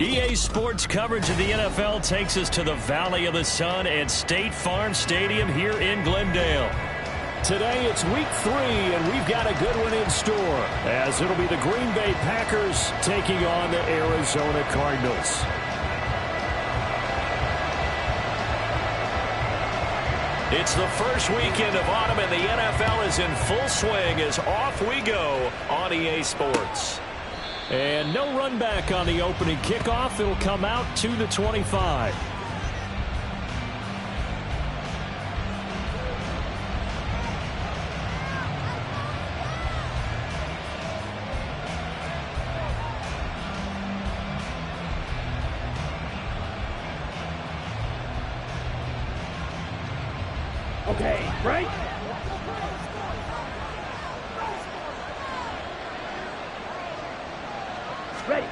EA Sports coverage of the NFL takes us to the Valley of the Sun at State Farm Stadium here in Glendale. Today it's week 3, and we've got a good one in store, as it'll be the Green Bay Packers taking on the Arizona Cardinals. It's the first weekend of autumn, and the NFL is in full swing as off we go on EA Sports. And no run back on the opening kickoff. It'll come out to the 25. Okay, right? Ready.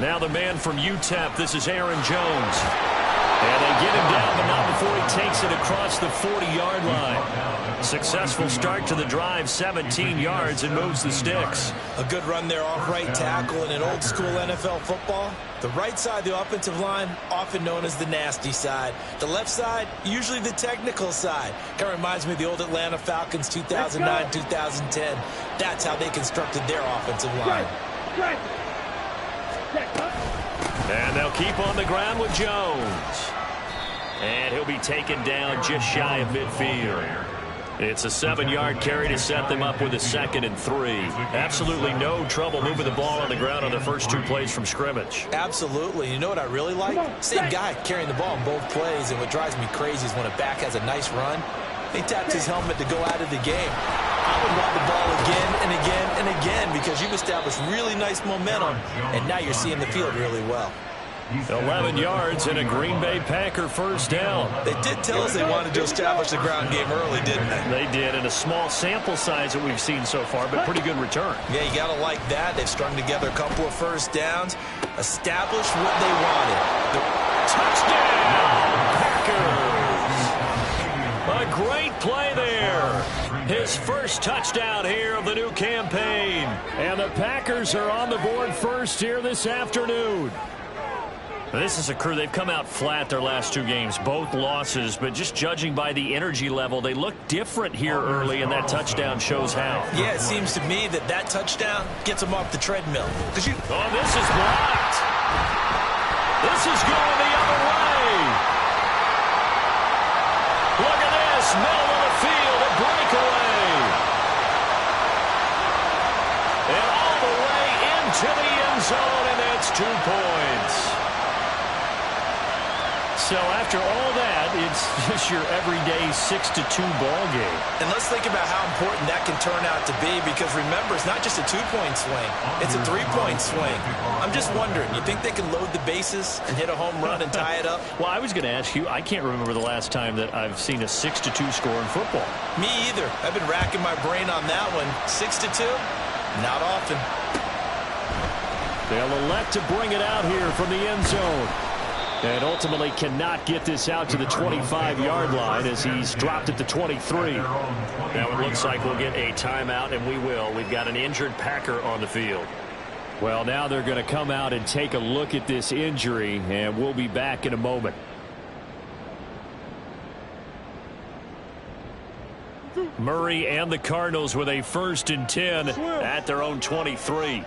Now the man from UTEP, this is Aaron Jones. And they get him down, but not before he takes it across the 40-yard line. Successful start to the drive, 17 yards, and moves the sticks. A good run there off right tackle in an old-school NFL football. The right side, the offensive line, often known as the nasty side. The left side, usually the technical side. Kind of reminds me of the old Atlanta Falcons 2009-2010. That's how they constructed their offensive line. And they'll keep on the ground with Jones. And he'll be taken down just shy of midfield. It's a 7-yard carry to set them up with a 2nd and 3. Absolutely no trouble moving the ball on the ground on their first 2 plays from scrimmage. Absolutely. You know what I really like? Same guy carrying the ball in both plays, and what drives me crazy is when a back has a nice run, he taps his helmet to go out of the game. I would want the ball again and again and again because you've established really nice momentum, and now you're seeing the field really well. 11 yards and a Green Bay Packer first down. They did tell us they wanted to establish the ground game early, didn't they? They did, in a small sample size that we've seen so far, but pretty good return. Yeah, you got to like that. They've strung together a couple of first downs, established what they wanted. Touchdown, Packers! A great play there. His first touchdown here of the new campaign. And the Packers are on the board first here this afternoon. This is a crew, they've come out flat their last 2 games, both losses, but just judging by the energy level, they look different here early, and that touchdown shows how. Yeah, it seems to me that touchdown gets them off the treadmill. Oh, this is blocked. This is going the other way. Look at this, middle of the field, a breakaway. And all the way into the end zone, and that's 2 points. So after all that, it's just your everyday 6-2 ball game. And let's think about how important that can turn out to be, because remember, it's not just a 2-point swing. It's a 3-point swing. I'm just wondering, you think they can load the bases and hit a home run and tie it up? Well, I was going to ask you, I can't remember the last time that I've seen a 6-2 score in football. Me either. I've been racking my brain on that one. 6-2? Not often. They'll elect to bring it out here from the end zone. And ultimately cannot get this out to the 25-yard line as he's dropped at the 23. Now it looks like we'll get a timeout, and we will. We've got an injured Packer on the field. Well, now they're going to come out and take a look at this injury, and we'll be back in a moment. Murray and the Cardinals with a 1st and 10 at their own 23.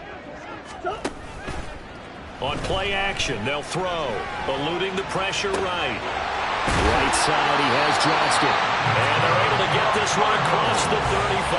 On play action, they'll throw. Eluding the pressure right. Right side, he has Johnston. And they're able to get this one across the 35.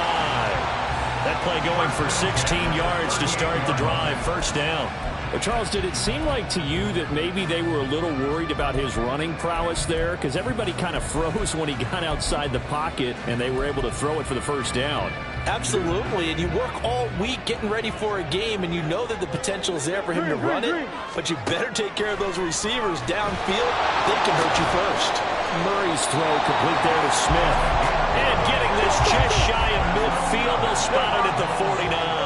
That play going for 16 yards to start the drive. First down. But Charles, did it seem like to you that maybe they were a little worried about his running prowess there? Because everybody kind of froze when he got outside the pocket, and they were able to throw it for the first down. Absolutely, and you work all week getting ready for a game, and you know that the potential is there for him to run it, but you better take care of those receivers downfield. They can hurt you first. Murray's throw complete there to Smith. And getting this just shy of midfield, they'll spot it at the 49.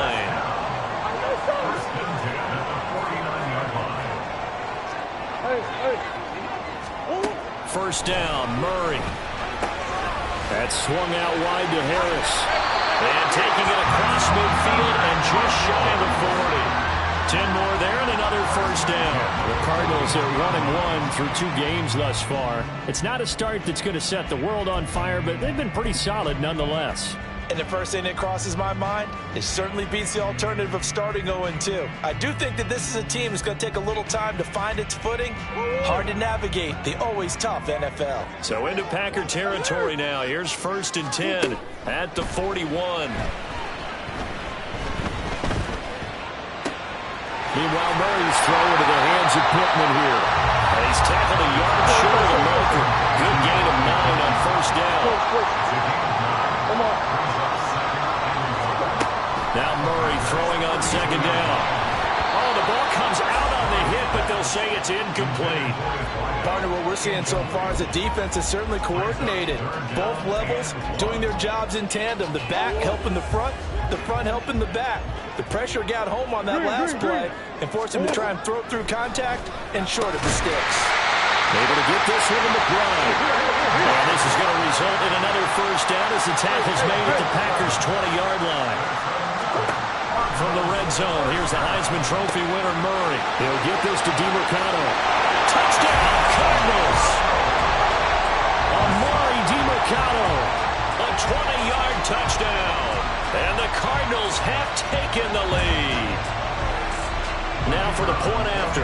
First down, Murray. That's swung out wide to Harris. And taking it across midfield and just shy of the 40. 10 more there and another first down. The Cardinals are 1-1 through 2 games thus far. It's not a start that's going to set the world on fire, but they've been pretty solid nonetheless. And the first thing that crosses my mind, it certainly beats the alternative of starting 0-2. I do think that this is a team that's going to take a little time to find its footing. Hard to navigate the always tough NFL. So into Packer territory now. Here's 1st and 10 at the 41. Meanwhile, Murray's throw into the hands of Pittman here. And he's tackled a yard short of the marker. Good gain of 9 on first down. Come on. Now Murray throwing on 2nd down. Oh, the ball comes out on the hit, but they'll say it's incomplete. Partner, what we're seeing so far is the defense is certainly coordinated. Both levels doing their jobs in tandem. The back helping the front helping the back. The pressure got home on that last play and forced him to try and throw through contact and short of the sticks. Able to get this one in the grind. And this is going to result in another first down as the tackle's made at the Packers' 20-yard line. From the red zone, here's the Heisman Trophy winner, Murray. He'll get this to DeMercado. Touchdown, Cardinals! Amari DeMercado, a 20-yard touchdown. And the Cardinals have taken the lead. Now for the point after.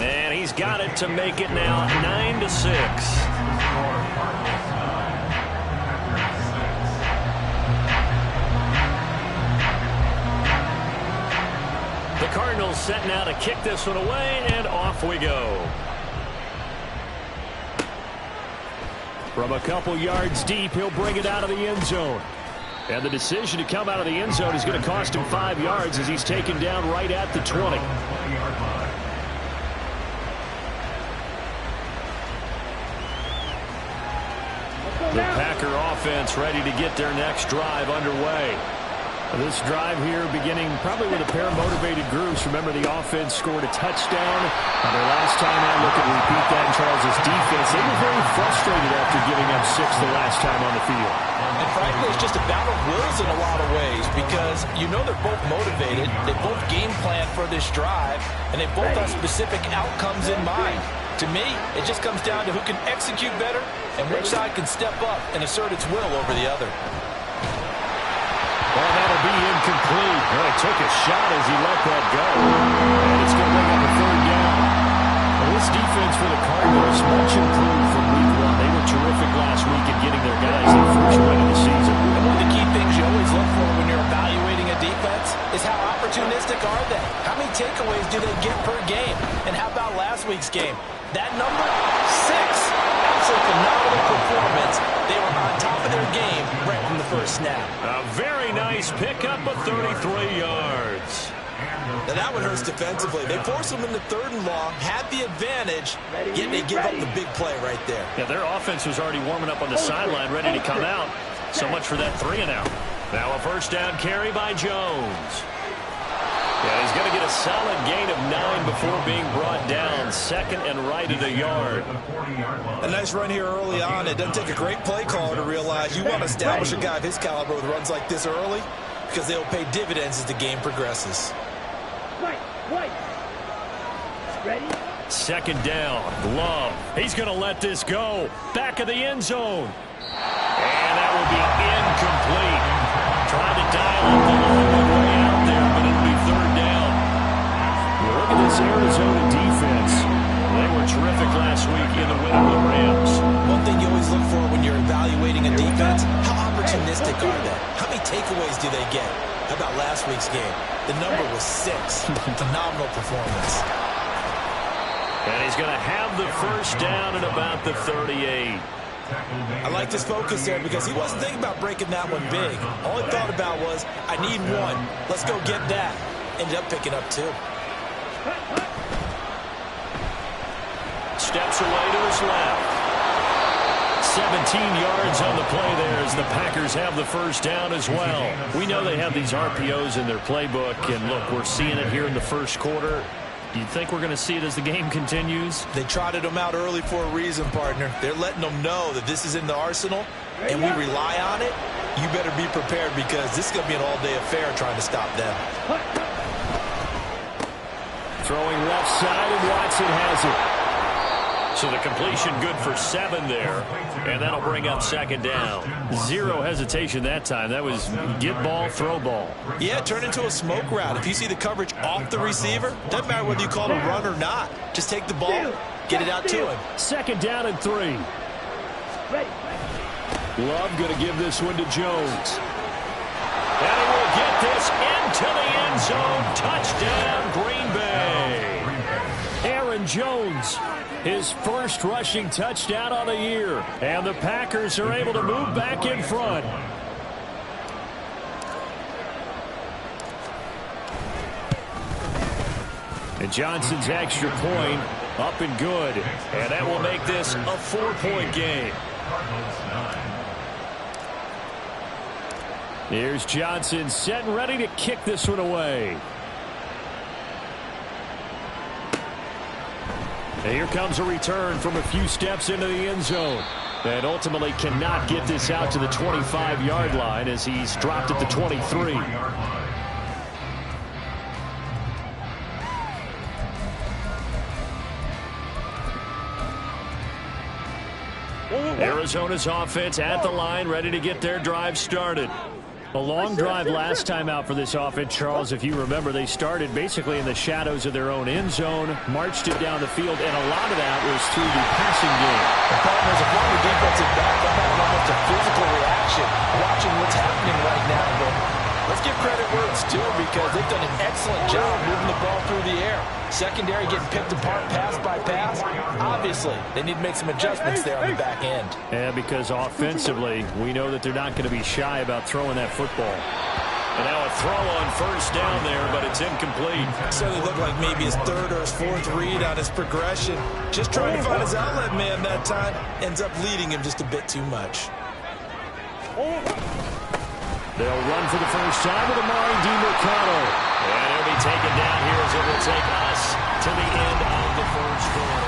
And he's got it to make it now 9-6. The Cardinals set now to kick this one away, and off we go. From a couple yards deep, he'll bring it out of the end zone. And the decision to come out of the end zone is going to cost him 5 yards as he's taken down right at the 20. The Packer offense ready to get their next drive underway. This drive here beginning probably with a pair of motivated groups. Remember, the offense scored a touchdown. Their last time out, look at repeat that in Charles' defense. They were very frustrated after giving up 6 the last time on the field. And frankly, it's just a battle of wills in a lot of ways because you know they're both motivated. They both game plan for this drive, and they both have specific outcomes in mind. To me, it just comes down to who can execute better and which side can step up and assert its will over the other. Well, that'll be incomplete. Well, he took a shot as he let that go. And it's going to bring up a 3rd down. Well, this defense for the Cardinals much improved from week 1. They were terrific last week in getting their guys their first win of the season. And one of the key things you always look for when you're evaluating a defense is how opportunistic are they? How many takeaways do they get per game? And how about last week's game? That number, 6. Absolutely phenomenal performance. They were on top of their game right from the first snap. A very nice pickup of 33 yards. Now that one hurts defensively. They forced them into 3rd and long, had the advantage, yet they give up the big play right there. Yeah, their offense was already warming up on the sideline, ready to come out. So much for that 3 and out. Now a first down carry by Jones. Yeah, he's going to get a solid gain of 9 before being brought down. 2nd and right at a yard. A nice run here early on. It doesn't take a great play caller to realize you want to establish a guy of his caliber with runs like this early because they'll pay dividends as the game progresses. Right. Ready? 2nd down. Love. He's going to let this go. Back of the end zone. And that will be incomplete. Trying to dial up the long way out there, but it'll be 3rd down. Look at this Arizona defense. They were terrific last week in the win over the Rams. One thing you always look for when you're evaluating a defense, how opportunistic are they? How many takeaways do they get? How about last week's game? The number was 6. Phenomenal performance. And he's going to have the first down at about the 38. I liked his focus there because he wasn't thinking about breaking that one big. All he thought about was, I need 1. Let's go get that. Ended up picking up 2. Steps away to his left. 17 yards on the play there as the Packers have the first down as well. We know they have these RPOs in their playbook, and look, we're seeing it here in the first quarter. Do you think we're going to see it as the game continues? They trotted them out early for a reason, partner. They're letting them know that this is in the arsenal, and we rely on it you better be prepared because this is going to be an all-day affair trying to stop them. Throwing left side, and Watson has it. So the completion good for 7 there, and that'll bring up second down. Zero hesitation that time. That was get ball, throw ball. Yeah, turn into a smoke route. If you see the coverage off the receiver, doesn't matter whether you call it a run or not. Just take the ball, get it out to him. Second down and 3. Ready. Love going to give this one to Jones. And he will get this into the end zone. Touchdown, Green Bay. Aaron Jones, his first rushing touchdown on the year. And the Packers are able to move back in front. And Johnson's extra point up and good. And that will make this a 4-point game. Here's Johnson set and ready to kick this one away. And here comes a return from a few steps into the end zone. And ultimately cannot get this out to the 25-yard line as he's dropped at the 23. Arizona's offense at the line, ready to get their drive started. A long drive last time out for this offense, Charles. If you remember, they started basically in the shadows of their own end zone, marched it down the field, and a lot of that was through the passing game. The problem is, if one of the defensive back, I'm having almost a physical reaction watching what's happening right now. But let's give credit where it's due because they've done an excellent job moving the ball through the air. Secondary getting picked apart pass by pass. Obviously, they need to make some adjustments there on the back end. Yeah, because offensively, we know that they're not going to be shy about throwing that football. And now a throw on first down there, but it's incomplete. So it looked like maybe his third or his fourth read on his progression. Just trying to find his outlet man that time. Ends up leading him just a bit too much. They'll run for the first time with Amari DiMercado. And he'll be taken down here as it will take us to the end of the first quarter.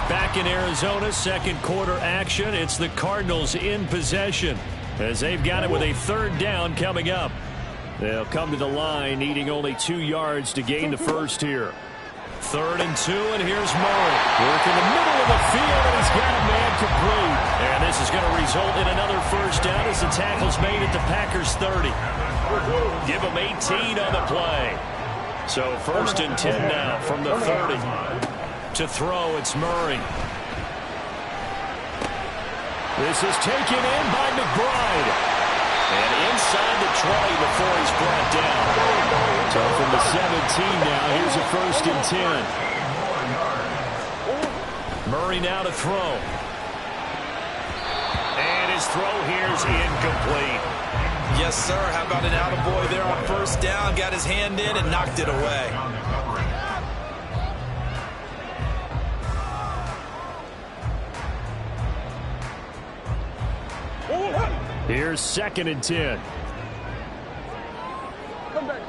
Back in Arizona, second quarter action. It's the Cardinals in possession as they've got it with a third down coming up. They'll come to the line needing only 2 yards to gain the first here. 3rd and 2, and here's Murray. Work in the middle of the field, and he's got a man complete. And this is going to result in another first down as the tackle's made at the Packers' 30. Give them 18 on the play. So 1st and 10 now from the 30. To throw, it's Murray. This is taken in by McBride. And inside the 20 before he's brought down. So from the 17 now, here's a 1st and 10. Murray now to throw. And his throw here's incomplete. Yes, sir. How about an attaboy there on first down? Got his hand in and knocked it away. Here's 2nd and 10. Come back.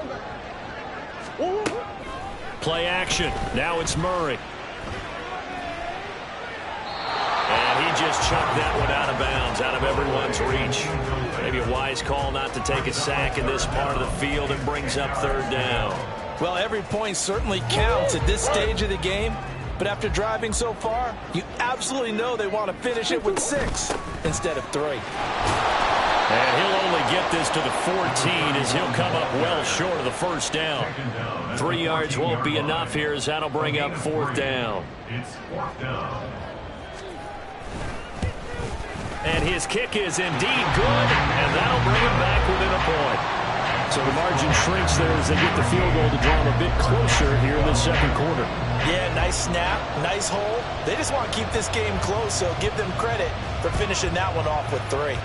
Play action. Now it's Murray. And he just chucked that one out of bounds, out of everyone's reach. Maybe a wise call not to take a sack in this part of the field. It brings up 3rd down. Well, every point certainly counts at this stage of the game. But after driving so far, you absolutely know they want to finish it with 6 instead of 3. And he'll only get this to the 14 as he'll come up well short of the first down. 3 yards won't be enough here as that'll bring up 4th down. And his kick is indeed good, and that'll bring him back within a point. So the margin shrinks there as they get the field goal to draw him a bit closer here in the second quarter. Yeah, nice snap, nice hole. They just want to keep this game close, so give them credit for finishing that one off with 3.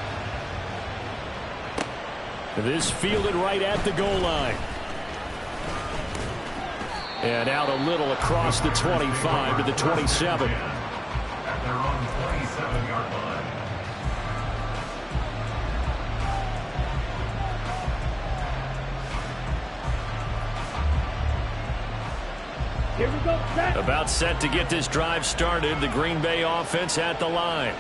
This fielded right at the goal line. And out a little across the 25 to the 27. Here we go. Set. About set to get this drive started. The Green Bay offense at the line.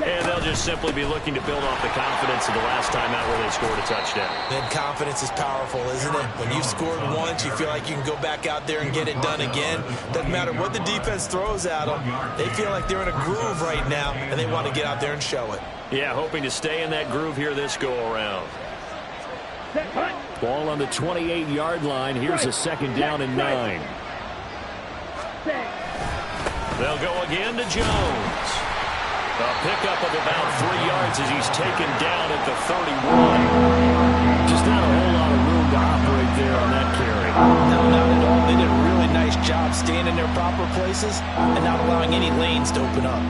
And they'll just simply be looking to build off the confidence of the last time out where they scored a touchdown. And confidence is powerful, isn't it? When you've scored once, you feel like you can go back out there and get it done again. Doesn't matter what the defense throws at them. They feel like they're in a groove right now, and they want to get out there and show it. Yeah, hoping to stay in that groove here this go-around. Ball on the 28-yard line. Here's a second down and 9. They'll go again to Jones. A pickup of about 3 yards as he's taken down at the 31. Just not a whole lot of room to operate there on that carry. No, not at all. They did a really nice job staying in their proper places and not allowing any lanes to open up.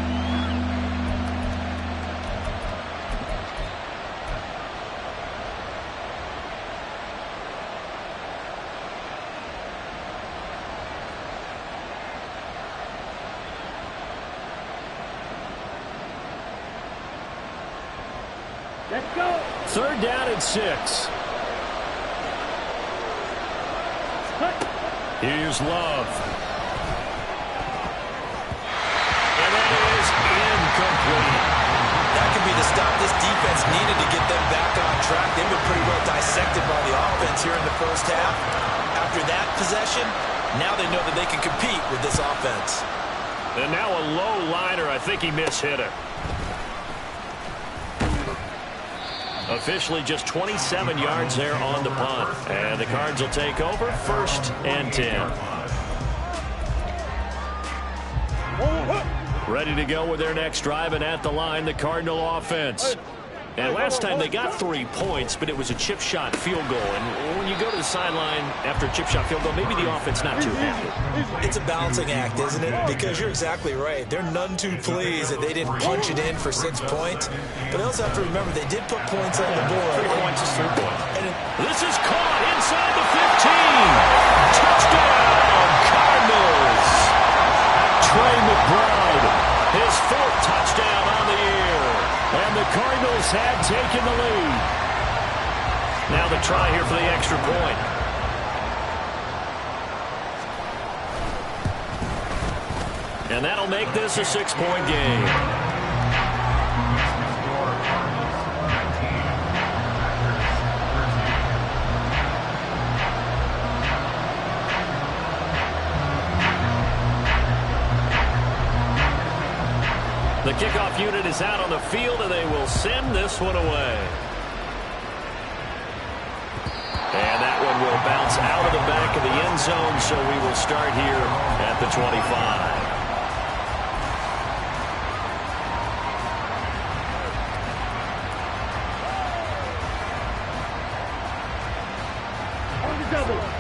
Let's go. Third down and 6. Here's Love. And that is incomplete. That could be the stop this defense needed to get them back on track. They've been pretty well dissected by the offense here in the first half. After that possession, now they know that they can compete with this offense. And now a low liner. I think he mishit it. Officially just 27 yards there on the punt. And the Cards will take over, 1st and 10. Ready to go with their next drive, and at the line, the Cardinal offense. And last time they got 3 points, but it was a chip shot field goal. And when you go to the sideline after a chip shot field goal, maybe the offense not too happy. It's a balancing act, isn't it? Because you're exactly right. They're none too pleased that they didn't punch it in for 6 points. But they also have to remember they did put points on the board. 3 points is 3 points. And this is caught inside the 15. Touchdown, Cardinals. Trey McBride, his 4th touchdown on the year. And the Cardinals had taken the lead. Now the try here for the extra point. And that'll make this a 6-point game. The kickoff unit is out on the field, and they will send this one away. And that one will bounce out of the back of the end zone, so we will start here at the 25.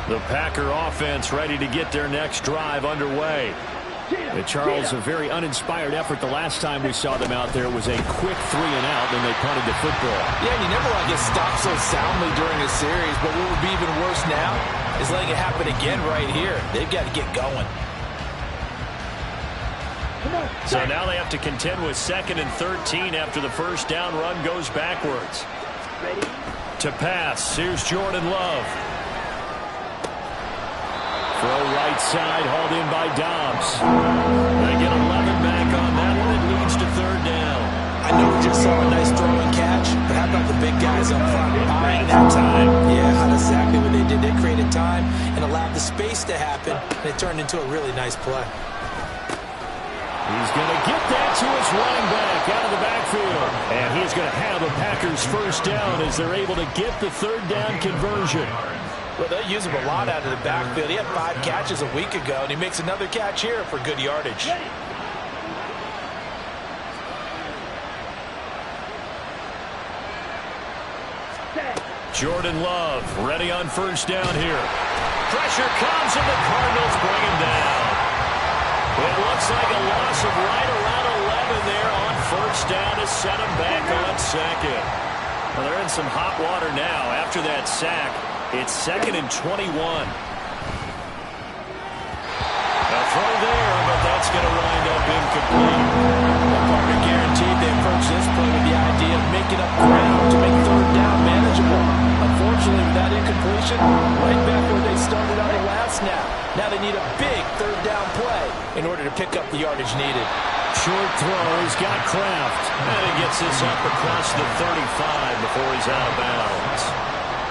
The Packer offense ready to get their next drive underway. Charles, a very uninspired effort the last time we saw them out there. It was a quick 3 and out, then they punted the football. Yeah, and you never want to get stopped so soundly during a series, but what would be even worse now is letting it happen again right here. They've got to get going. So now they have to contend with 2nd and 13 after the first down run goes backwards. To pass, here's Jordan Love. Throw right side, hauled in by Dobbs. They get 11 back on that one. It leads to 3rd down. I know we just saw a nice throw and catch, but how about the big guys up front buying that time? Yeah, that's exactly what they did. They created time and allowed the space to happen, and it turned into a really nice play. He's going to get that to his running back out of the backfield. And he's going to have the Packers' 1st down as they're able to get the 3rd down conversion. Well, they use him a lot out of the backfield. He had 5 catches a week ago, and he makes another catch here for good yardage. Jordan Love ready on 1st down here. Pressure comes, and the Cardinals bring him down. It looks like a loss of right around 11 there on 1st down to set him back on 2nd. Well, they're in some hot water now after that sack. It's 2nd and 21. A throw there, but that's going to wind up incomplete. Parker guaranteed they approach this play with the idea of making up ground to make 3rd down manageable. Unfortunately, with that incompletion, right back where they started on the last snap. Now they need a big 3rd down play. in order to pick up the yardage needed. Short throw. He's got Kraft. And he gets this up across the 35 before he's out of bounds.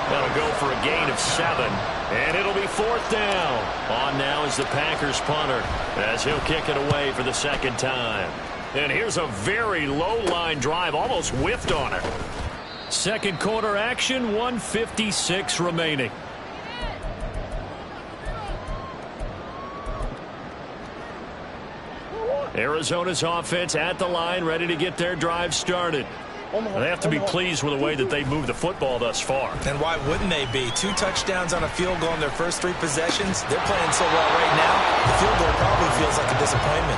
That'll go for a gain of 7. And it'll be 4th down. On now is the Packers punter as he'll kick it away for the second time. And here's a very low line drive. Almost whiffed on it. Second quarter action. 1:56 remaining. Arizona's offense at the line, ready to get their drive started. They have to be pleased with the way that they've moved the football thus far. And why wouldn't they be? 2 touchdowns on a field goal in their first 3 possessions. They're playing so well right now, the field goal probably feels like a disappointment.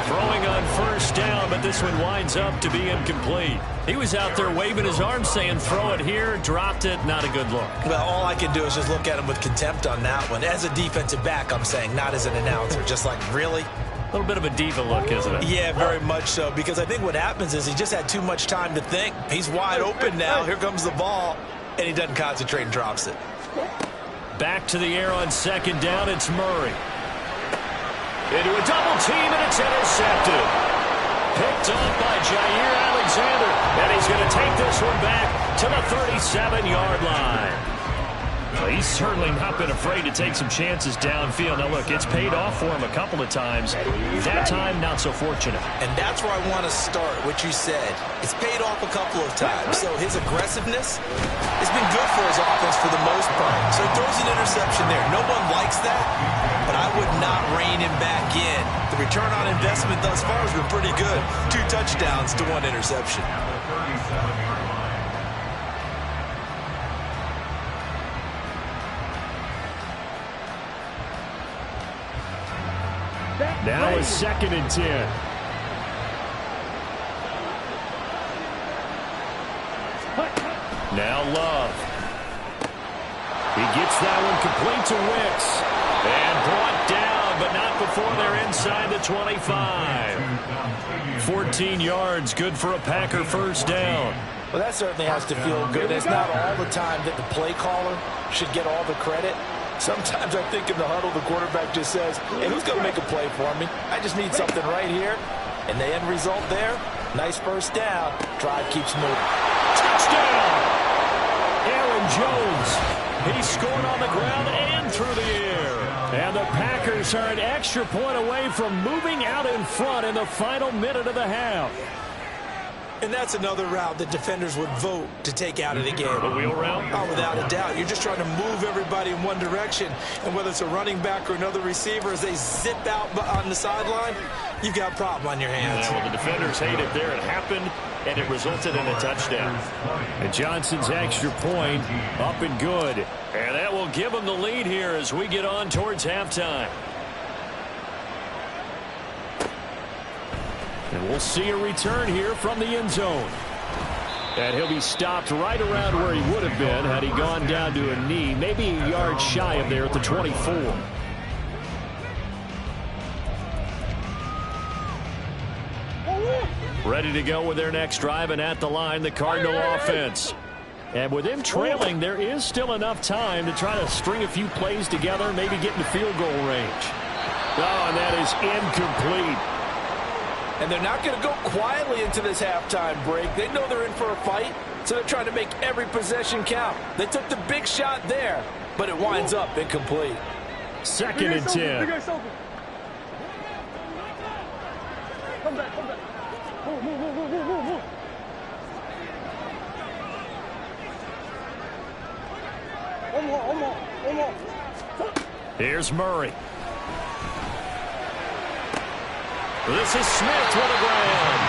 Throwing on first down, but this one winds up to be incomplete. He was out there waving his arms saying, throw it here, dropped it, not a good look. Well, all I can do is just look at him with contempt on that one. As a defensive back, I'm saying, not as an announcer. Just like, really? A little bit of a diva look, isn't it? Yeah, very much so, because I think what happens is he just had too much time to think. He's wide open now. Here comes the ball, and he doesn't concentrate and drops it. Back to the air on second down. It's Murray. Into a double team, and it's intercepted. Picked up by Jair Alexander, and he's going to take this one back to the 37-yard line. He's certainly not been afraid to take some chances downfield. Now, look, it's paid off for him a couple of times. That time, not so fortunate. And that's where I want to start, what you said. It's paid off a couple of times. So his aggressiveness has been good for his offense for the most part. So he throws an interception there. No one likes that, but I would not rein him back in. The return on investment thus far has been pretty good. 2 touchdowns to 1 interception. Now is 2nd and 10. Now Love. He gets that one complete to Wicks. And brought down, but not before they're inside the 25. 14 yards, good for a Packer first down. Well, that certainly has to feel good. It's not all the time that the play caller should get all the credit. Sometimes I think in the huddle, the quarterback just says, hey, who's going to make a play for me? I just need something right here. And the end result there, nice first down. Drive keeps moving. Touchdown! Aaron Jones. He scored on the ground and through the air. And the Packers are an extra point away from moving out in front in the final minute of the half. And that's another route that defenders would vote to take out of the game. A wheel route? Oh, without a doubt. You're just trying to move everybody in one direction. And whether it's a running back or another receiver, as they zip out on the sideline, you've got a problem on your hands. Yeah, well, the defenders hate it there. It happened, and it resulted in a touchdown. And Johnson's extra point up and good. And that will give them the lead here as we get on towards halftime. And we'll see a return here from the end zone. And he'll be stopped right around where he would have been had he gone down to a knee, maybe a yard shy of there at the 24. Ready to go with their next drive, and at the line, the Cardinal offense. And with them trailing, there is still enough time to try to string a few plays together, maybe get into field goal range. Oh, and that is incomplete. And they're not going to go quietly into this halftime break. They know they're in for a fight, so they're trying to make every possession count. They took the big shot there, but it winds up incomplete. 2nd and 10. Come back, come back. Move, move, move, move, move, move. One more. Here's Murray. This is Smith with a grab.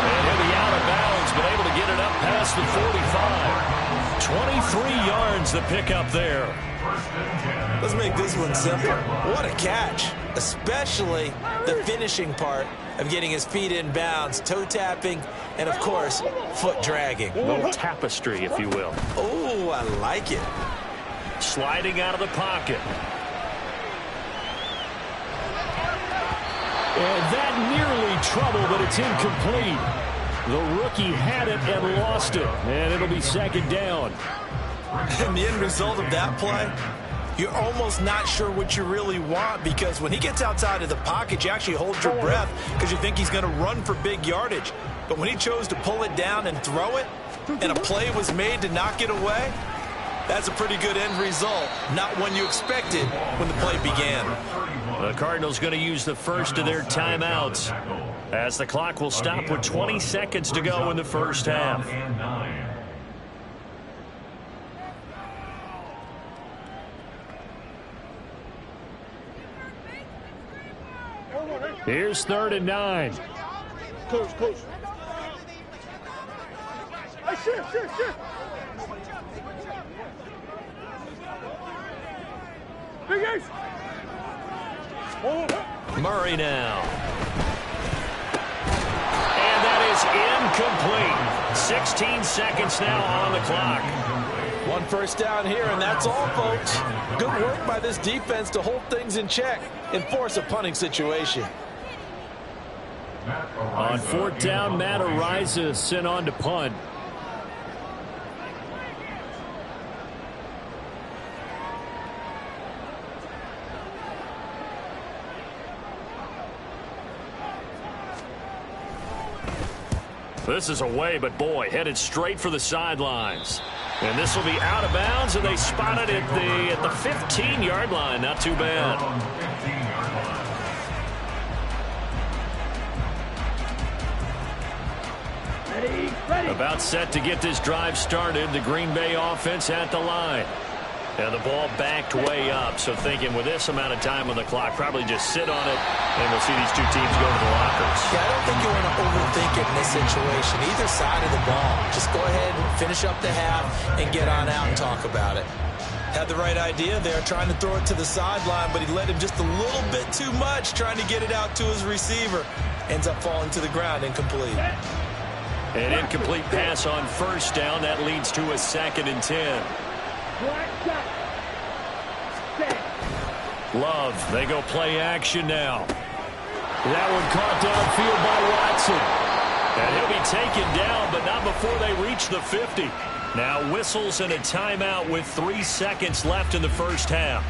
And he'll be out of bounds, but able to get it up past the 45. 23 yards the pickup there. Let's make this one simple. What a catch, especially the finishing part of getting his feet in bounds, toe tapping, and of course, foot dragging. A little tapestry, if you will. Oh, I like it. Sliding out of the pocket. And that nearly trouble, but it's incomplete. The rookie had it and lost it. And it'll be 2nd down. And the end result of that play, you're almost not sure what you really want, because when he gets outside of the pocket, you actually hold your breath because you think he's going to run for big yardage. But when he chose to pull it down and throw it, and a play was made to knock it away, that's a pretty good end result. Not one you expected when the play began. The Cardinals going to use the first of their timeouts, as the clock will stop with 20 seconds to go in the first half. Here's 3rd and 9. Coach. Hey, shift. Big Ace. Murray now. And that is incomplete. 16 seconds now on the clock. 1 first down here, and that's all, folks. Good work by this defense to hold things in check and force a punting situation. On 4th down, Matt Araiza sent on to punt. This is away, but boy, headed straight for the sidelines. And this will be out of bounds, and they spotted it at the 15-yard line. Not too bad. Ready. About set to get this drive started. The Green Bay offense at the line. And the ball backed way up. So thinking with this amount of time on the clock, probably just sit on it, and we'll see these two teams go to the lockers. Yeah, I don't think you want to overthink it in this situation. Either side of the ball. Just go ahead and finish up the half and get on out and talk about it. Had the right idea there, trying to throw it to the sideline, but he led him just a little bit too much, trying to get it out to his receiver. Ends up falling to the ground, incomplete. An incomplete pass on 1st down. That leads to a 2nd and 10. Love, they go play action now. That one caught downfield by Watson. And he'll be taken down, but not before they reach the 50. Now whistles and a timeout with 3 seconds left in the first half.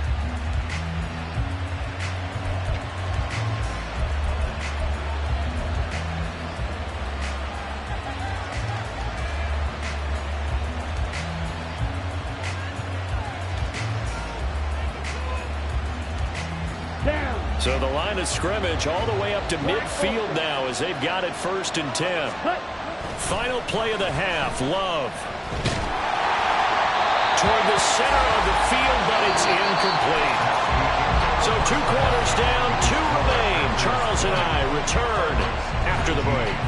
So the line of scrimmage all the way up to midfield now as they've got it 1st and 10. Final play of the half, Love. Toward the center of the field, but it's incomplete. So 2 quarters down, 2 remain. Charles and I return after the break.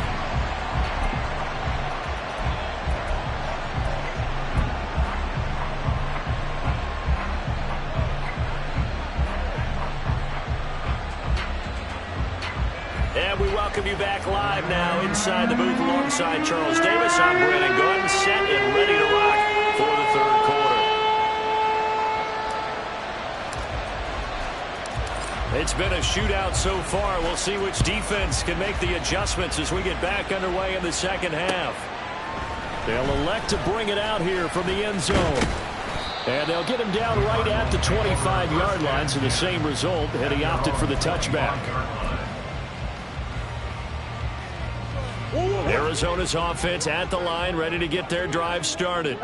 And we welcome you back live now inside the booth alongside Charles Davis. I'm Brandon Gordon, set and ready to rock for the 3rd quarter. It's been a shootout so far. We'll see which defense can make the adjustments as we get back underway in the 2nd half. They'll elect to bring it out here from the end zone. And they'll get him down right at the 25-yard line, so the same result, and he opted for the touchback. Arizona's offense at the line, ready to get their drive started.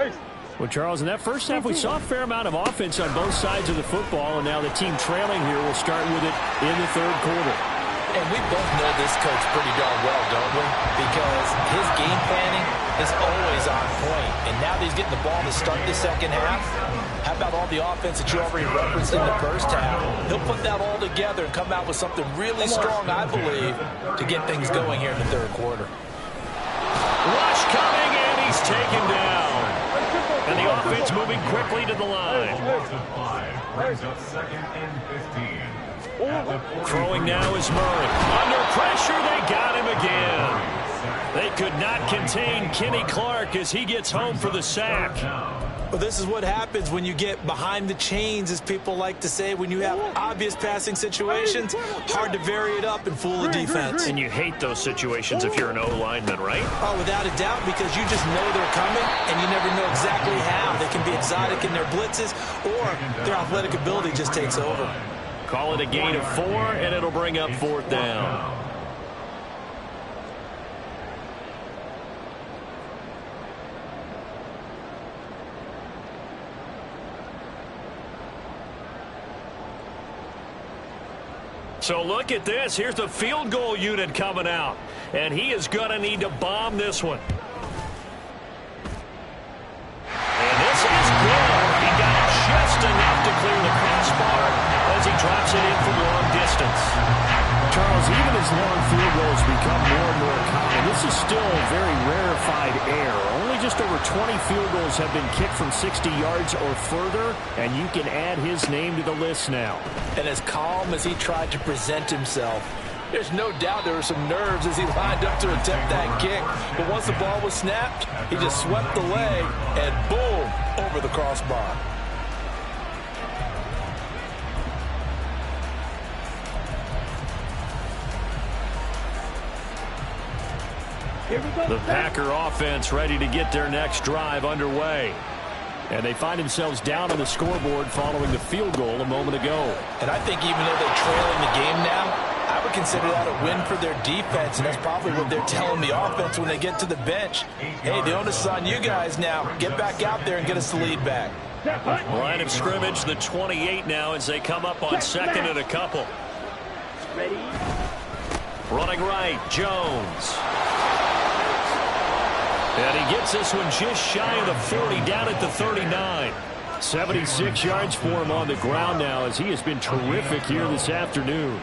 Well, Charles, in that first half, we saw a fair amount of offense on both sides of the football, and now the team trailing here will start with it in the 3rd quarter. And we both know this coach pretty darn well, don't we? Because his game planning is always on point. And now that he's getting the ball to start the 2nd half, how about all the offense that you already referenced in the first half? He'll put that all together and come out with something really strong, I believe, to get things going here in the 3rd quarter. Rush coming, and he's taken down. And the offense moving quickly to the line. Brings up 2nd and 15. Throwing now is Murray. Under pressure, they got him again. They could not contain Kenny Clark as he gets home for the sack. Well, this is what happens when you get behind the chains, as people like to say. When you have obvious passing situations, hard to vary it up and fool the defense. And you hate those situations if you're an O-lineman, right? Oh, without a doubt, because you just know they're coming, and you never know exactly how. They can be exotic in their blitzes, or their athletic ability just takes over. Call it a gain of 4, and it'll bring up 4th down. So look at this. Here's the field goal unit coming out. And he is going to need to bomb this one. And this is good. He got just enough to clear the crossbar as he drops it in from long distance. Charles, even as long field goals become more and more common, this is still a very rarefied air. Only just over 20 field goals have been kicked from 60 yards or further, and you can add his name to the list now. And as calm as he tried to present himself, there's no doubt there were some nerves as he lined up to attempt that kick. But once the ball was snapped, he just swept the leg and boom, over the crossbar. The Packer offense ready to get their next drive underway. And they find themselves down on the scoreboard following the field goal a moment ago. And I think even though they're trailing the game now, I would consider that a win for their defense, and that's probably what they're telling the offense when they get to the bench. Hey, the onus is on you guys now. Get back out there and get us the lead back. Line of scrimmage, the 28 now as they come up on 2nd and a couple. Ready? Running right, Jones. And he gets this one just shy of the 40, down at the 39. 76 yards for him on the ground now as he has been terrific here this afternoon.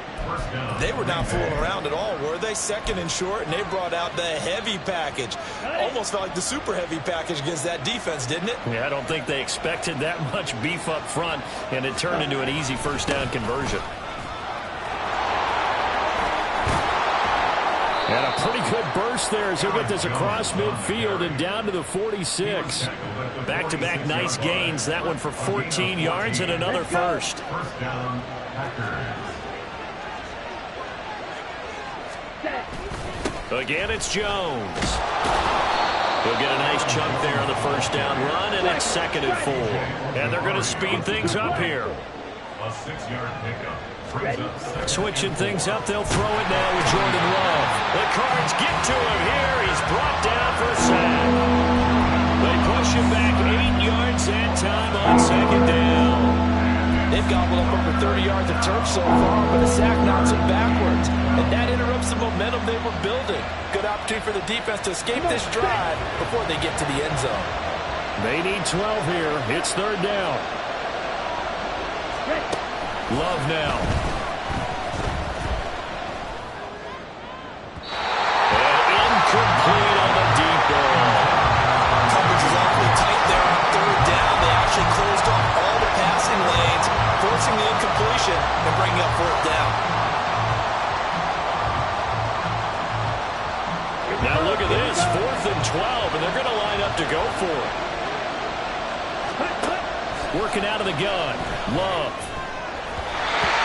They were not fooling around at all, were they? 2nd and short, and they brought out the heavy package. Almost felt like the super heavy package against that defense, didn't it? Yeah, I don't think they expected that much beef up front, and it turned into an easy first down conversion. And a pretty good burst there as he'll get this across midfield and down to the 46. Back-to-back nice gains. That one for 14 yards and another first. Again, it's Jones. He'll get a nice chunk there on the first down run, and it's 2nd and 4. And they're going to speed things up here. A 6-yard pickup. Switching things up, they'll throw it now with Jordan Love. The Cards get to him here. He's brought down for a sack. They push him back 8 yards that time on 2nd down. They've gobbled up over 30 yards of turf so far, but a sack knocks them backwards. And that interrupts the momentum they were building. Good opportunity for the defense to escape this drive before they get to the end zone. They need 12 here. It's 3rd down. Love now. And incomplete on the deep ball. Coverage is awfully tight there on 3rd down. They actually closed off all the passing lanes, forcing the incompletion and bringing up 4th down. Now look at this, 4th and 12, and they're going to line up to go for it. Working out of the gun, Love.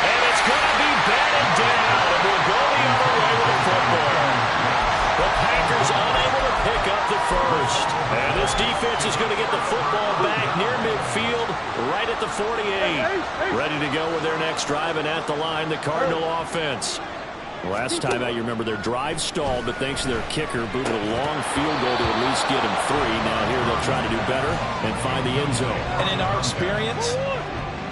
And it's going to be batted down, and we'll go the other way with the football. The Packers unable to pick up the first. And this defense is going to get the football back near midfield, right at the 48. Ready to go with their next drive, and at the line, the Cardinal offense. Last time out, you remember their drive stalled, but thanks to their kicker, booted a long field goal to at least get him 3. Now here they'll try to do better and find the end zone. And in our experience,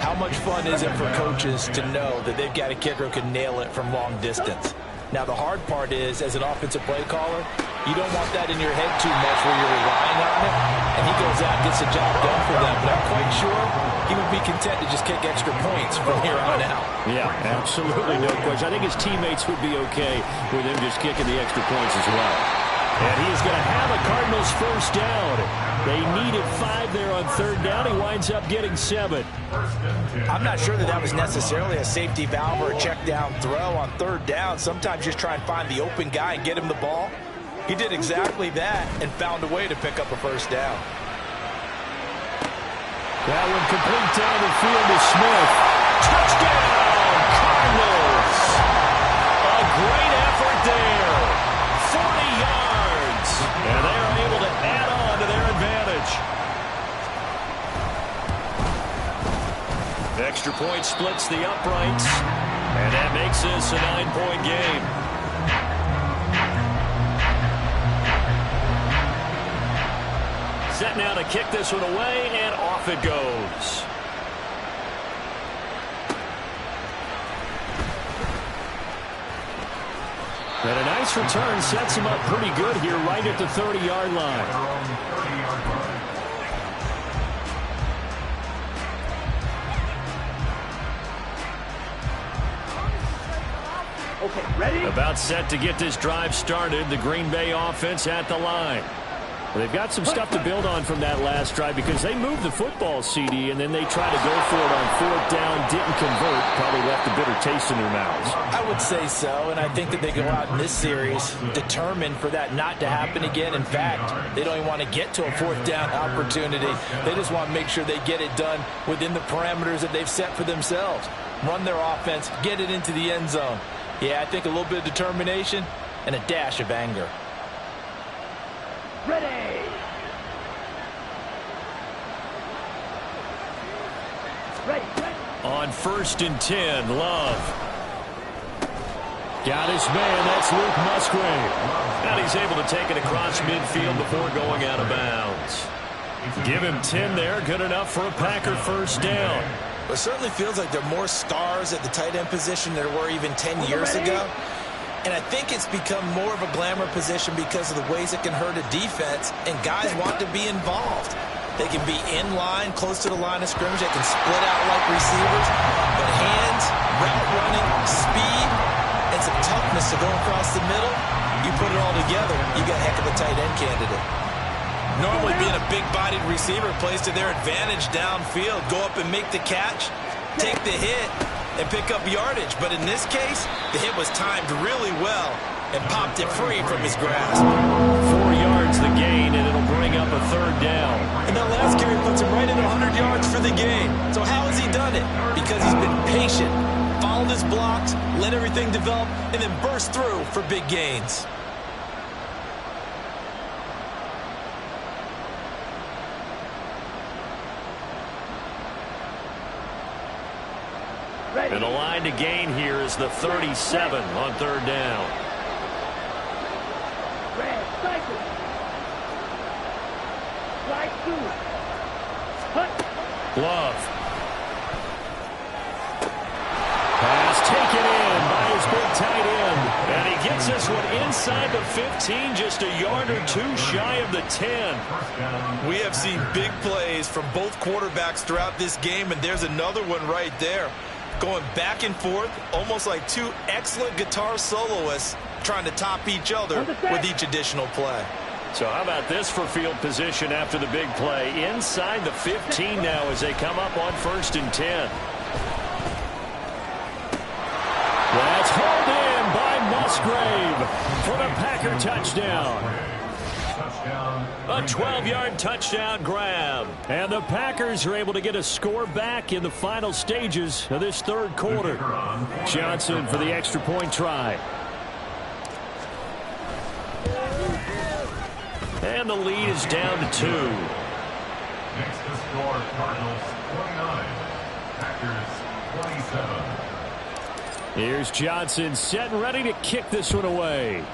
how much fun is it for coaches to know that they've got a kicker who can nail it from long distance? Now, the hard part is, as an offensive play caller, you don't want that in your head too much where you're relying on it, and he goes out and gets the job done for them. But I'm quite sure he would be content to just kick extra points from here on out. Yeah, absolutely, no question. I think his teammates would be okay with him just kicking the extra points as well. And he is going to have a Cardinals first down. They needed 5 there on 3rd down. He winds up getting 7. I'm not sure that was necessarily a safety valve or a check down throw on 3rd down. Sometimes just try and find the open guy and get him the ball. He did exactly that and found a way to pick up a first down. That one complete down the field to Smith. Touchdown, Cardinals. A great effort there. 40 yards. And they are able to add on to their advantage. Extra point splits the uprights. And that makes this a 9-point game. Set now to kick this one away, and off it goes. And a nice return sets him up pretty good here right at the 30-yard line. Okay, ready? About set to get this drive started. The Green Bay offense at the line. Well, they've got some stuff to build on from that last drive because they moved the football, CD, and then they tried to go for it on 4th down, didn't convert, probably left a bitter taste in their mouths. I would say so, and I think that they go out in this series determined for that not to happen again. In fact, they don't even want to get to a 4th down opportunity. They just want to make sure they get it done within the parameters that they've set for themselves. Run their offense, get it into the end zone. Yeah, I think a little bit of determination and a dash of anger. Ready. Ready. On 1st and 10, Love. Got his man, that's Luke Musgrave. And he's able to take it across midfield before going out of bounds. Give him 10 there, good enough for a Packer 1st down. It certainly feels like there are more stars at the tight end position than there were even 10 years ago. And I think it's become more of a glamour position because of the ways it can hurt a defense, and guys want to be involved. They can be in line, close to the line of scrimmage. They can split out like receivers. But hands, route running, speed, and some toughness to go across the middle, you put it all together, you got a heck of a tight end candidate. Normally being a big-bodied receiver plays to their advantage downfield. Go up and make the catch, take the hit, and pick up yardage. But in this case, the hit was timed really well and popped it free from his grasp. 4 yards the gain, and it'll bring up a 3rd down. And that last carry puts him right at 100 yards for the game. So how has he done it? Because he's been patient, followed his blocks, let everything develop, and then burst through for big gains. And the line to gain here is the 37 on 3rd down. Red, cycle. Slide through. Hut. Love. Pass taken in by his big tight end. And he gets this one inside the 15, just a yard or two shy of the 10. We have seen big plays from both quarterbacks throughout this game, and there's another one right there. Going back and forth, almost like two excellent guitar soloists trying to top each other with each additional play. So how about this for field position after the big play? Inside the 15 now as they come up on 1st and 10. That's hauled in by Musgrave for the Packer touchdown. A 12-yard touchdown grab. And the Packers are able to get a score back in the final stages of this 3rd quarter. Johnson for the extra point try. And the lead is down to 2. Next to score, Cardinals 29, Packers 27. Here's Johnson set and ready to kick this one away.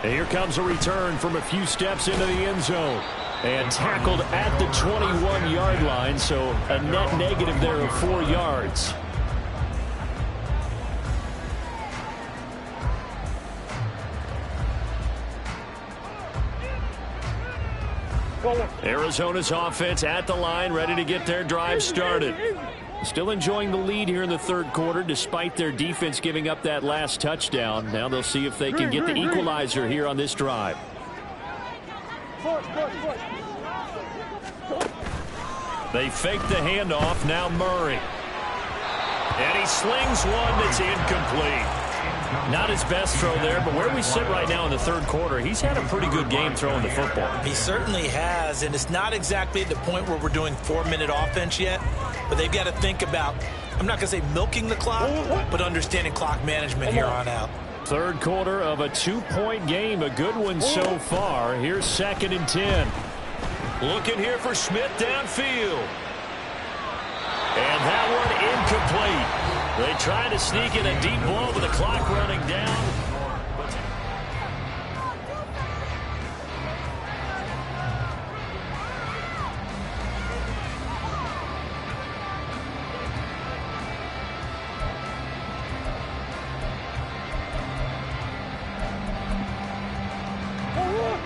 And here comes a return from a few steps into the end zone. And tackled at the 21-yard line, so a net negative there of 4 yards. Arizona's offense at the line, ready to get their drive started. Still enjoying the lead here in the 3rd quarter, despite their defense giving up that last touchdown. Now they'll see if they can get the equalizer here on this drive. They fake the handoff. Now Murray. And he slings one that's incomplete. Not his best throw there, but where we sit right now in the third quarter, he's had a pretty good game throwing the football. He certainly has, and it's not exactly at the point where we're doing 4-minute offense yet, but they've got to think about, I'm not going to say milking the clock, but understanding clock management here on out. Third quarter of a 2-point game, a good one so far. Here's 2nd and 10. Looking here for Smith downfield. And that one incomplete. They try to sneak in a deep ball with the clock running down.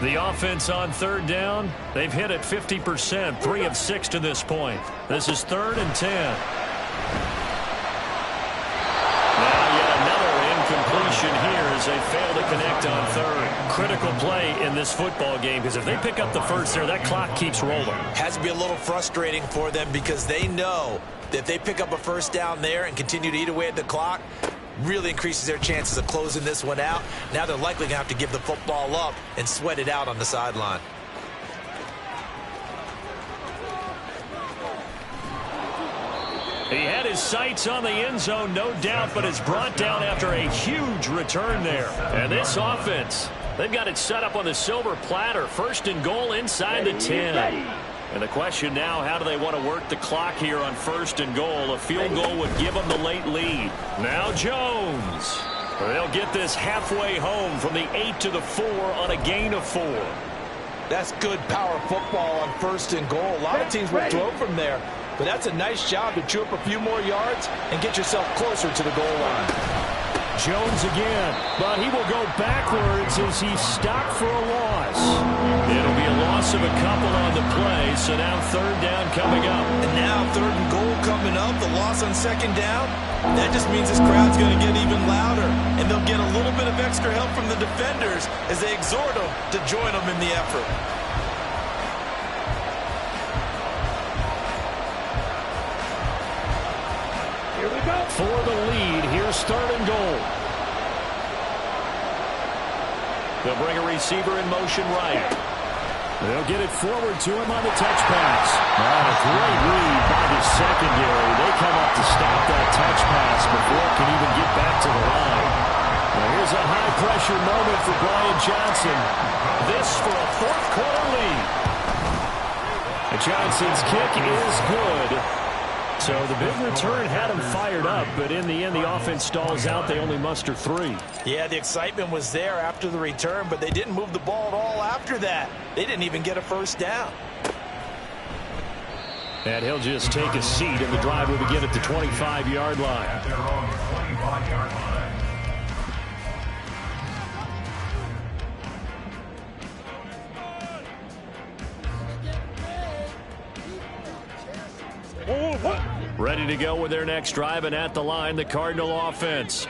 The offense on 3rd down, they've hit it 50%, 3 of 6 to this point. This is 3rd and 10. Now yet another incompletion here as they fail to connect on 3rd. Critical play in this football game because if they pick up the first there, that clock keeps rolling. Has to be a little frustrating for them because they know that if they pick up a first down there and continue to eat away at the clock, really increases their chances of closing this one out. Now they're likely going to have to give the football up and sweat it out on the sideline. He had his sights on the end zone, no doubt, but is brought down after a huge return there. And this offense, they've got it set up on the silver platter. 1st and goal inside the 10. And the question now, how do they want to work the clock here on 1st and goal? A field goal would give them the late lead. Now Jones. They'll get this halfway home from the 8 to the 4 on a gain of 4. That's good power football on 1st and goal. A lot of teams will throw from there, but that's a nice job to chew up a few more yards and get yourself closer to the goal line. Jones again, but he will go backwards as he's stopped for a loss. It'll be a loss of a couple on the play, so now 3rd down coming up. And now 3rd and goal coming up, the loss on 2nd down. That just means this crowd's going to get even louder, and they'll get a little bit of extra help from the defenders as they exhort them to join them in the effort. Here we go. For the lead, here's 3rd and goal. They'll bring a receiver in motion right. They'll get it forward to him on the touch pass. And a great read by the secondary. They come up to stop that touch pass before it can even get back to the line. Now here's a high-pressure moment for Brian Johnson. This for a 4th quarter lead. And Johnson's kick is good. So the big return had him fired up, but in the end, the offense stalls out. They only muster 3. Yeah, the excitement was there after the return, but they didn't move the ball at all after that. They didn't even get a first down. And he'll just take a seat, and the drive will begin at the 25-yard line. At their own 25-yard line. Ready to go with their next drive, and at the line, the Cardinal offense.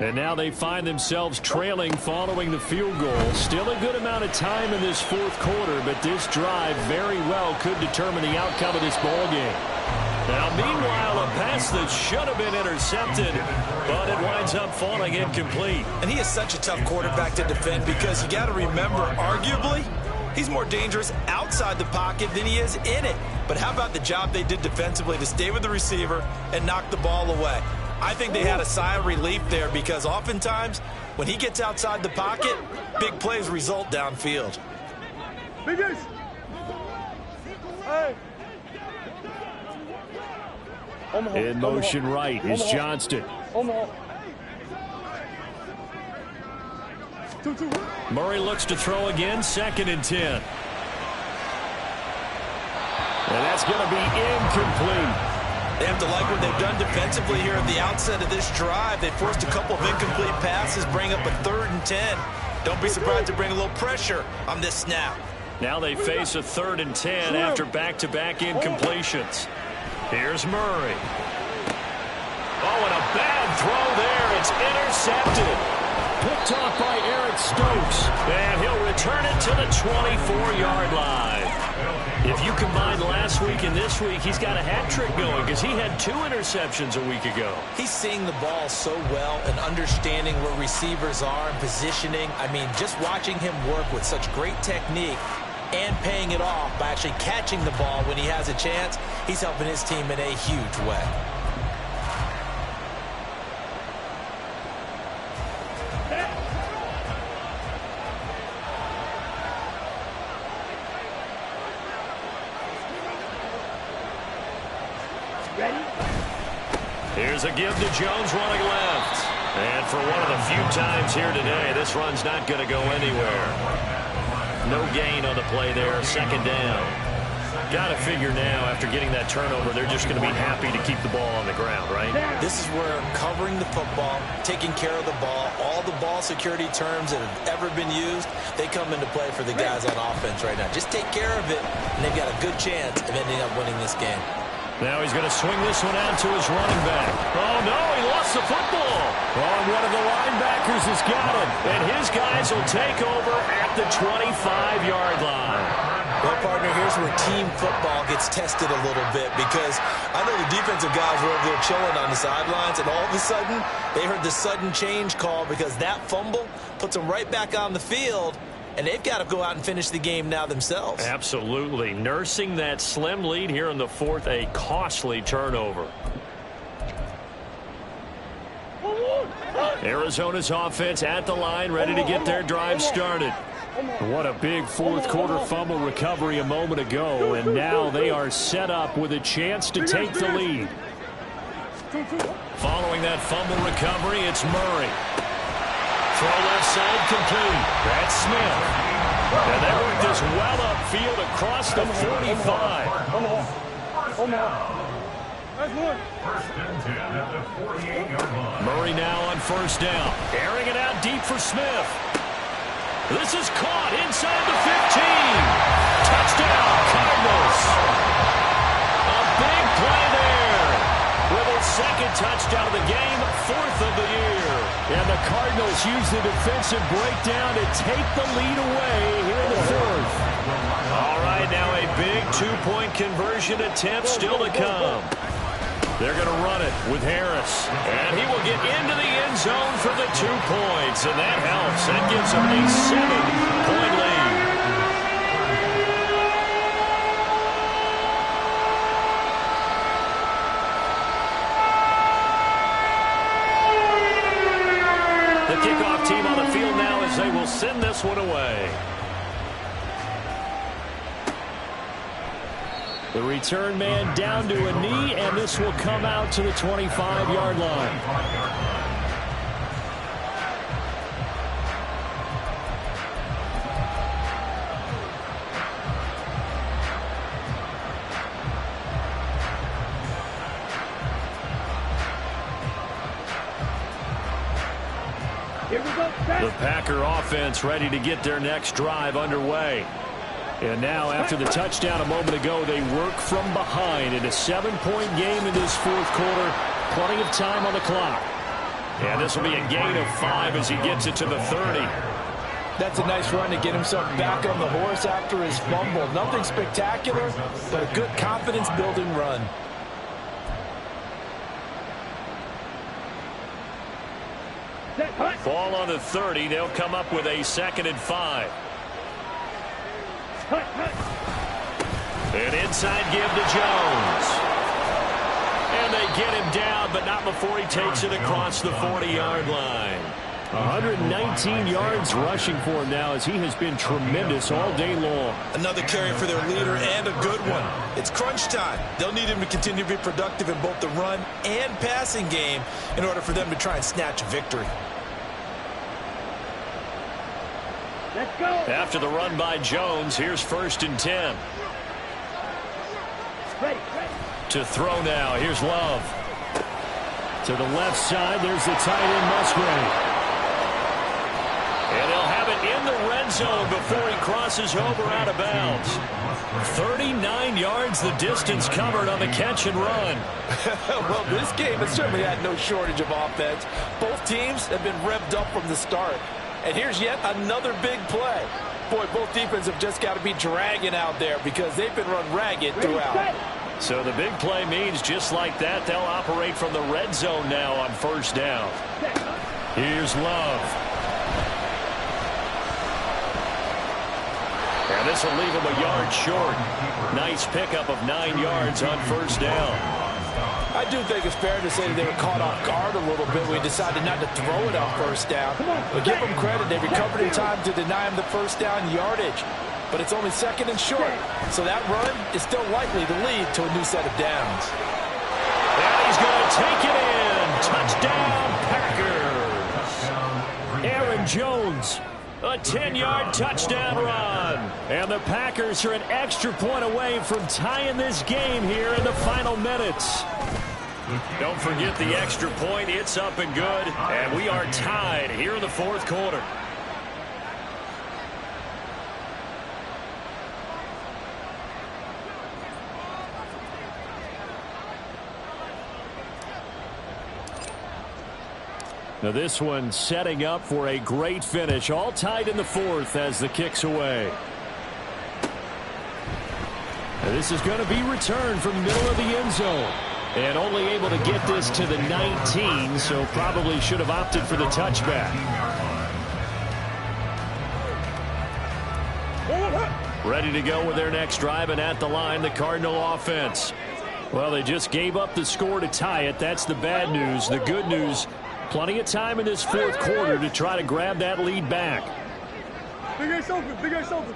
And now they find themselves trailing following the field goal. Still a good amount of time in this 4th quarter, but this drive very well could determine the outcome of this ball game. Now, meanwhile, a pass that should have been intercepted, but it winds up falling incomplete. And he is such a tough quarterback to defend because you got to remember, arguably, he's more dangerous outside the pocket than he is in it. But how about the job they did defensively to stay with the receiver and knock the ball away? I think they had a sigh of relief there because oftentimes when he gets outside the pocket, big plays result downfield. In motion right is Johnston. Murray looks to throw again, 2nd and 10. And that's going to be incomplete. They have to like what they've done defensively here at the outset of this drive. They forced a couple of incomplete passes, bring up a 3rd and 10. Don't be surprised to bring a little pressure on this snap. Now they face a 3rd and 10 after back-to-back incompletions. Here's Murray. Oh, and a bad throw there. It's intercepted. Picked off by Eric Stokes. And he'll return it to the 24-yard line. If you combine last week and this week, he's got a hat trick going because he had 2 interceptions a week ago. He's seeing the ball so well and understanding where receivers are and positioning. I mean, just watching him work with such great technique and paying it off by actually catching the ball when he has a chance, he's helping his team in a huge way. Here's a give to Jones running left. And for one of the few times here today, this run's not going to go anywhere. No gain on the play there, second down. Got to figure now, after getting that turnover, they're just going to be happy to keep the ball on the ground, right? This is where covering the football, taking care of the ball, all the ball security terms that have ever been used, they come into play for the guys on offense right now. Just take care of it, and they've got a good chance of ending up winning this game. Now he's going to swing this one out to his running back. Oh, no, he lost the football. Oh, and one of the linebackers has got it. And his guys will take over at the 25-yard line. Well, partner, here's where team football gets tested a little bit because I know the defensive guys were over there chilling on the sidelines, and all of a sudden, they heard the sudden change call because that fumble puts them right back on the field. And they've got to go out and finish the game now themselves. Absolutely. Nursing that slim lead here in the fourth, a costly turnover. Arizona's offense at the line, ready to get their drive started. What a big fourth quarter fumble recovery a moment ago, and now they are set up with a chance to take the lead. Following that fumble recovery, it's Murray. Throw left side complete. That's Smith. And they work this well upfield across the 45. Murray now on first down. Airing it out deep for Smith. This is caught inside the 15. Touchdown, Cardinals. A big play there. With a second touchdown of the game, 4th of the year. And the Cardinals use the defensive breakdown to take the lead away here in the fourth. All right, now a big 2-point conversion attempt still to come. They're going to run it with Harris. And he will get into the end zone for the 2 points. And that helps. That gives them a 7-point lead. The kickoff team on the field now as they will send this one away. The return man down to a knee, and this will come out to the 25-yard line. The Packer offense ready to get their next drive underway. And now, after the touchdown a moment ago, they work from behind in a 7-point game in this fourth quarter. Plenty of time on the clock. And this will be a gain of 5 as he gets it to the 30. That's a nice run to get himself back on the horse after his fumble. Nothing spectacular, but a good confidence-building run. Ball on the 30. They'll come up with a 2nd and 5. An inside give to Jones. And they get him down, but not before he takes it across the 40-yard line. 119 yards rushing for him now as he has been tremendous all day long. Another carry for their leader and a good one. It's crunch time. They'll need him to continue to be productive in both the run and passing game in order for them to try and snatch a victory. Let's go. After the run by Jones, here's 1st and 10. Ready. To throw now, here's Love. To the left side, there's the tight end Musgrave. And they'll have it in the red zone before he crosses over out of bounds. 39 yards the distance covered on the catch and run. Well, this game has certainly had no shortage of offense. Both teams have been revved up from the start. And here's yet another big play. Boy, both defenses have just got to be dragging out there because they've been run ragged throughout. So the big play means just like that, they'll operate from the red zone now on first down. Here's Love. And this will leave him a yard short. Nice pickup of 9 yards on first down. I do think it's fair to say that they were caught off guard a little bit when we decided not to throw it on first down. But give them credit. They recovered in time to deny him the first down yardage. But it's only second and short. So that run is still likely to lead to a new set of downs. And he's going to take it in. Touchdown, Packers. Aaron Jones. A 10-yard touchdown run. And the Packers are an extra point away from tying this game here in the final minutes. Don't forget the extra point. It's up and good. And we are tied here in the fourth quarter. Now this one setting up for a great finish. All tied in the fourth as the kick's away. Now this is going to be returned from the middle of the end zone. And only able to get this to the 19, so probably should have opted for the touchback. Ready to go with their next drive, and at the line, the Cardinal offense. Well, they just gave up the score to tie it. That's the bad news. The good news, plenty of time in this fourth quarter to try to grab that lead back. Big Ace open, Big Ace open.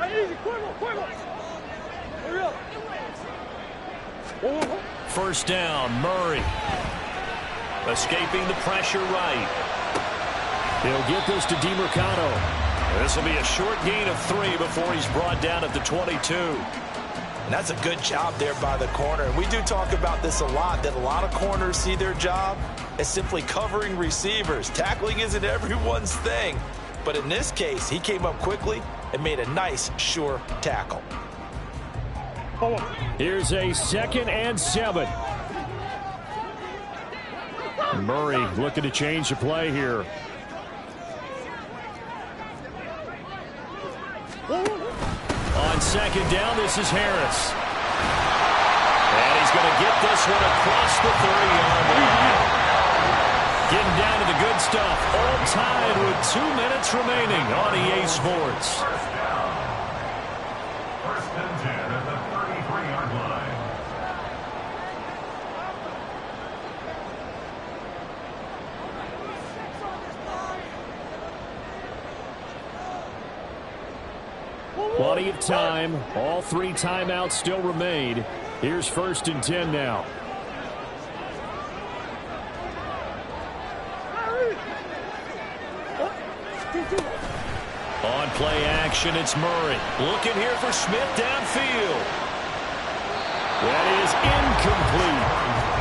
Easy, Cuervo. Hurry up. First down, Murray. Escaping the pressure right. He'll get this to DeMarcano. This will be a short gain of 3 before he's brought down at the 22. And that's a good job there by the corner. And we do talk about this a lot, that a lot of corners see their job as simply covering receivers. Tackling isn't everyone's thing. But in this case, he came up quickly and made a nice, sure tackle. Here's a 2nd and 7. Murray looking to change the play here. On second down, this is Harris. And he's going to get this one across the 30-yard line. Getting down to the good stuff. All tied with 2 minutes remaining on EA Sports. Plenty of time. All 3 timeouts still remain. Here's 1st and 10 now. On play action, it's Murray. Looking here for Smith downfield. That is incomplete.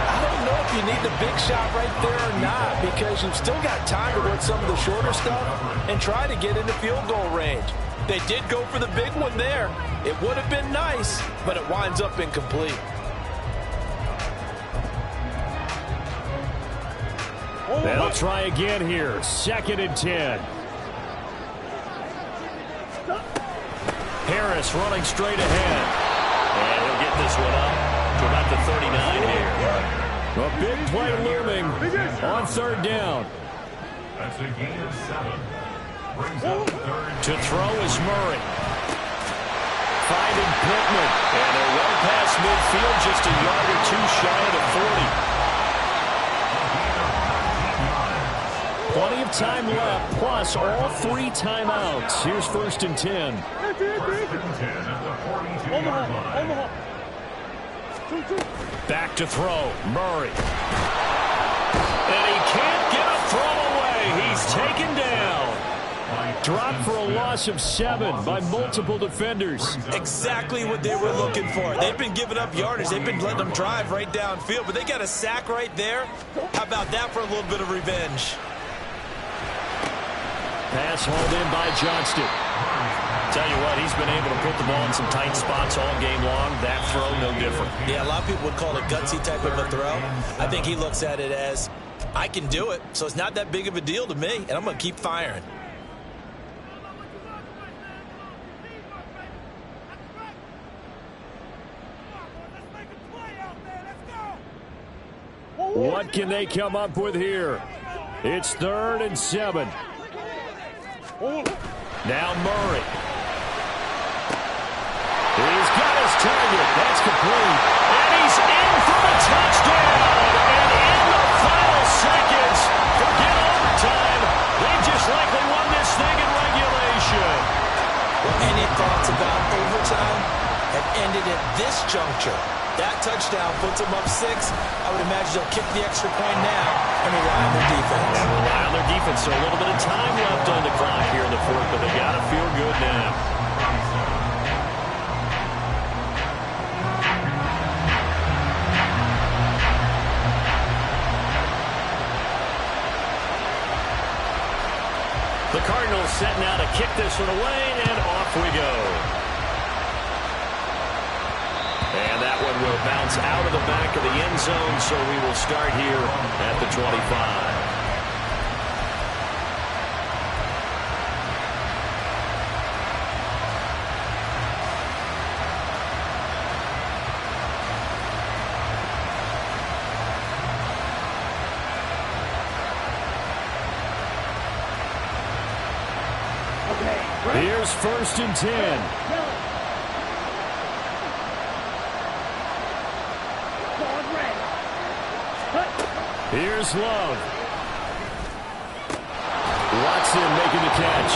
I don't know if you need the big shot right there or not, because you've still got time to work some of the shorter stuff and try to get into field goal range. They did go for the big one there. It would have been nice, but it winds up incomplete. They'll try again here. 2nd and 10. Harris running straight ahead. And he'll get this one up to about the 39 here. A big play looming on 3rd down. That's a gain of 7. To throw is Murray. Finding Pittman. And they're well past midfield, just a yard or 2 shy of the 40. Plenty of time left, plus all 3 timeouts. Here's 1st and 10. Back to throw, Murray. And he can't get a throw away. He's taken down. Dropped for a loss of 7 by multiple defenders. Exactly what they were looking for. They've been giving up yardage. They've been letting them drive right downfield, but they got a sack right there. How about that for a little bit of revenge? Pass hauled in by Johnston. Tell you what, he's been able to put the ball in some tight spots all game long. That throw, no different. Yeah, a lot of people would call it a gutsy type of a throw. I think he looks at it as, I can do it, so it's not that big of a deal to me, and I'm going to keep firing. What can they come up with here? It's 3rd and 7. Now Murray. He's got his target. That's complete. And he's in for the touchdown. And in the final seconds, forget overtime. They just likely won this thing in regulation. Well, any thoughts about overtime have ended at this juncture. That touchdown puts them up 6. I would imagine they'll kick the extra point now and rely on their defense. And rely on their defense. So a little bit of time left on the clock here in the 4th, but they got to feel good now. The Cardinals set now to kick this one away, and off we go. And that one will bounce out of the back of the end zone, so we will start here at the 25. Here's 1st and 10. Here's Love. Watson making the catch.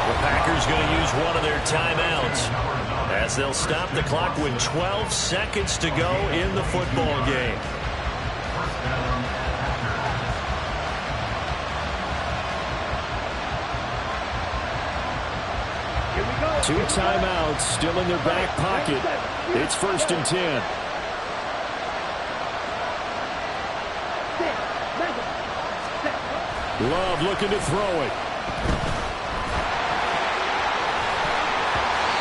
The Packers going to use one of their timeouts as they'll stop the clock with 12 seconds to go in the football game. 2 timeouts still in their back pocket. It's 1st and 10. Love looking to throw it.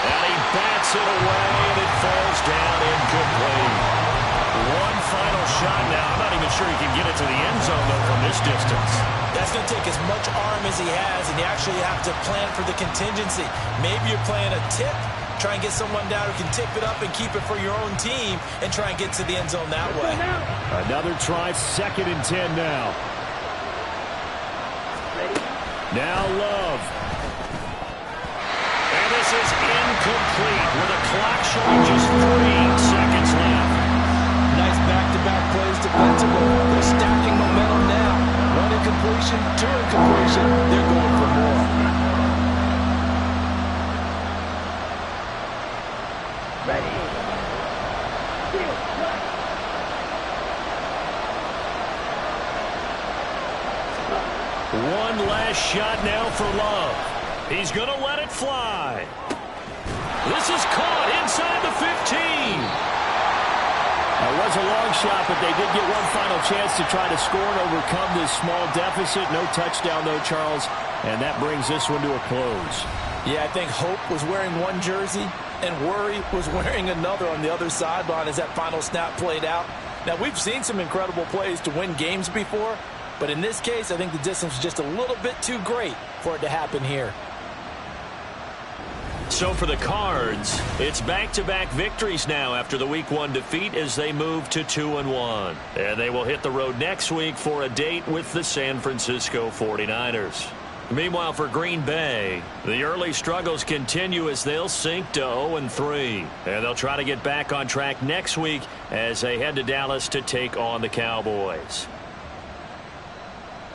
And he bats it away, and it falls down incomplete. One final shot now. I'm not even sure he can get it to the end zone, though, from this distance. That's going to take as much arm as he has, and you actually have to plan for the contingency. Maybe you're playing a tip, try and get someone down who can tip it up and keep it for your own team and try and get to the end zone that way. Another try, 2nd and 10 now. Now Love. And this is incomplete with a clock showing just 3 seconds left. Nice back-to-back plays defensively. They're stacking momentum now. 1 incompletion, 2 incompletion. They're going for more. Ready. One last shot now for Love. He's going to let it fly. This is caught inside the 15. It was a long shot, but they did get one final chance to try to score and overcome this small deficit. No touchdown, though, Charles, and that brings this one to a close. Yeah, I think Hope was wearing one jersey and Worry was wearing another on the other sideline as that final snap played out. Now, we've seen some incredible plays to win games before, but in this case, I think the distance is just a little bit too great for it to happen here. So for the Cards, it's back-to-back victories now after the Week 1 defeat as they move to 2-1. And they will hit the road next week for a date with the San Francisco 49ers. Meanwhile, for Green Bay, the early struggles continue as they'll sink to 0-3. And they'll try to get back on track next week as they head to Dallas to take on the Cowboys.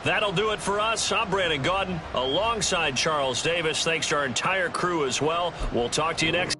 That'll do it for us. I'm Brandon Gaudin alongside Charles Davis. Thanks to our entire crew as well. We'll talk to you next.